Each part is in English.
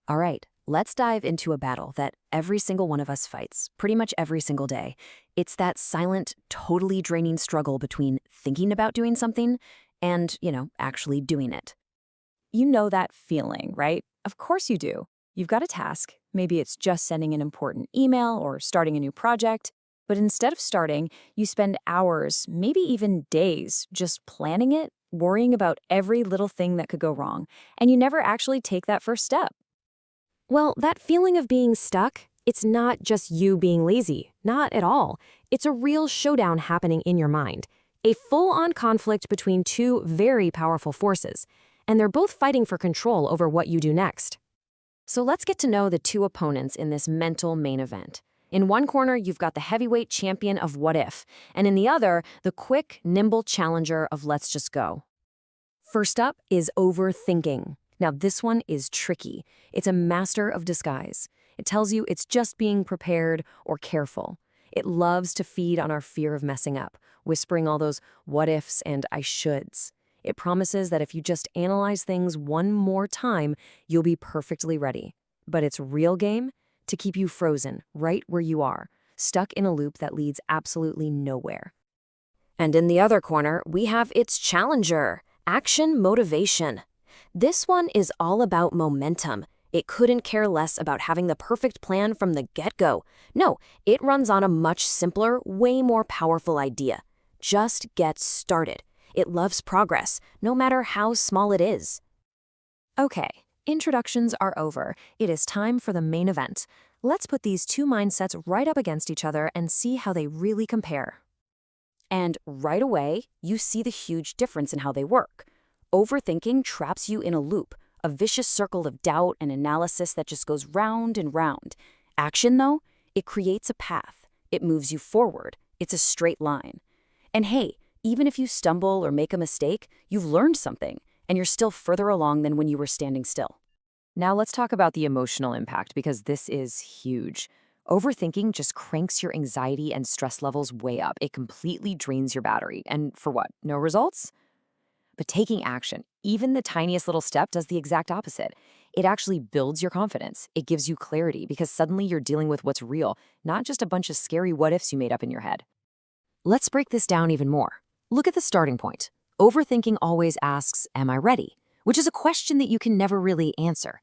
All right, let's dive into a battle that every single one of us fights, pretty much every single day. It's that silent, totally draining struggle between thinking about doing something and, actually doing it. You know that feeling, right? Of course you do. You've got a task. Maybe it's just sending an important email or starting a new project. But instead of starting, you spend hours, maybe even days, just planning it, worrying about every little thing that could go wrong. And you never actually take that first step. Well, that feeling of being stuck, it's not just you being lazy. Not at all. It's a real showdown happening in your mind. A full-on conflict between two very powerful forces. And they're both fighting for control over what you do next. So let's get to know the two opponents in this mental main event. In one corner, you've got the heavyweight champion of what if, and in the other, the quick, nimble challenger of let's just go. First up is overthinking. Now, this one is tricky. It's a master of disguise. It tells you it's just being prepared or careful. It loves to feed on our fear of messing up, whispering all those what ifs and I shoulds. It promises that if you just analyze things one more time, you'll be perfectly ready. But its real game? To keep you frozen right where you are, stuck in a loop that leads absolutely nowhere. And in the other corner, we have its challenger, action motivation. This one is all about momentum. It couldn't care less about having the perfect plan from the get-go. No, it runs on a much simpler, way more powerful idea. Just get started. It loves progress, no matter how small it is. Okay, introductions are over. It is time for the main event. Let's put these two mindsets right up against each other and see how they really compare. And right away, you see the huge difference in how they work. Overthinking traps you in a loop, a vicious circle of doubt and analysis that just goes round and round. Action, though, it creates a path. It moves you forward. It's a straight line. And hey, even if you stumble or make a mistake, you've learned something, and you're still further along than when you were standing still. Now let's talk about the emotional impact because this is huge. Overthinking just cranks your anxiety and stress levels way up. It completely drains your battery. And for what? No results? But taking action, even the tiniest little step, does the exact opposite. It actually builds your confidence. It gives you clarity because suddenly you're dealing with what's real, not just a bunch of scary what-ifs you made up in your head. Let's break this down even more. Look at the starting point. Overthinking always asks, am I ready? Which is a question that you can never really answer.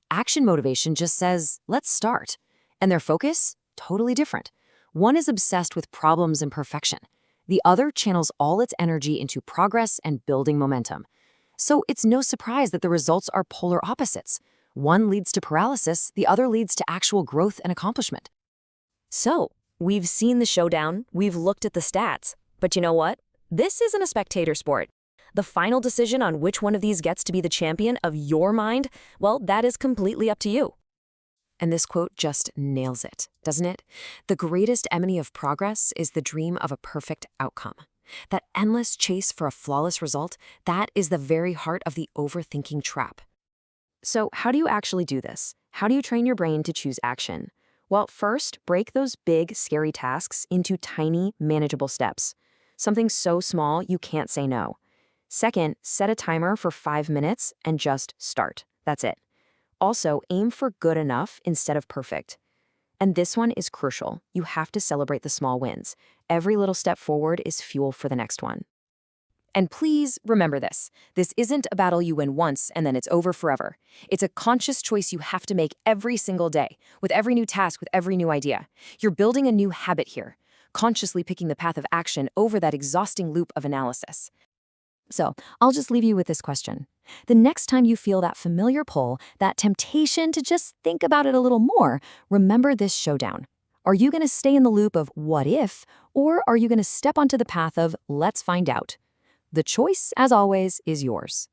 Action motivation just says, let's start. And their focus? Totally different. One is obsessed with problems and perfection. The other channels all its energy into progress and building momentum. So it's no surprise that the results are polar opposites. One leads to paralysis, the other leads to actual growth and accomplishment. So, we've seen the showdown, we've looked at the stats. But you know what? This isn't a spectator sport. The final decision on which one of these gets to be the champion of your mind, well, that is completely up to you. And this quote just nails it, doesn't it? The greatest enemy of progress is the dream of a perfect outcome. That endless chase for a flawless result, that is the very heart of the overthinking trap. So how do you actually do this? How do you train your brain to choose action? Well, first, break those big, scary tasks into tiny, manageable steps. Something so small you can't say no. Second, set a timer for 5 minutes and just start. That's it. Also, aim for good enough instead of perfect. And this one is crucial. You have to celebrate the small wins. Every little step forward is fuel for the next one. And please remember this. This isn't a battle you win once and then it's over forever. It's a conscious choice you have to make every single day, with every new task, with every new idea. You're building a new habit here, consciously picking the path of action over that exhausting loop of analysis. So, I'll just leave you with this question. The next time you feel that familiar pull, that temptation to just think about it a little more, remember this showdown. Are you going to stay in the loop of what if, or are you going to step onto the path of let's find out? The choice, as always, is yours.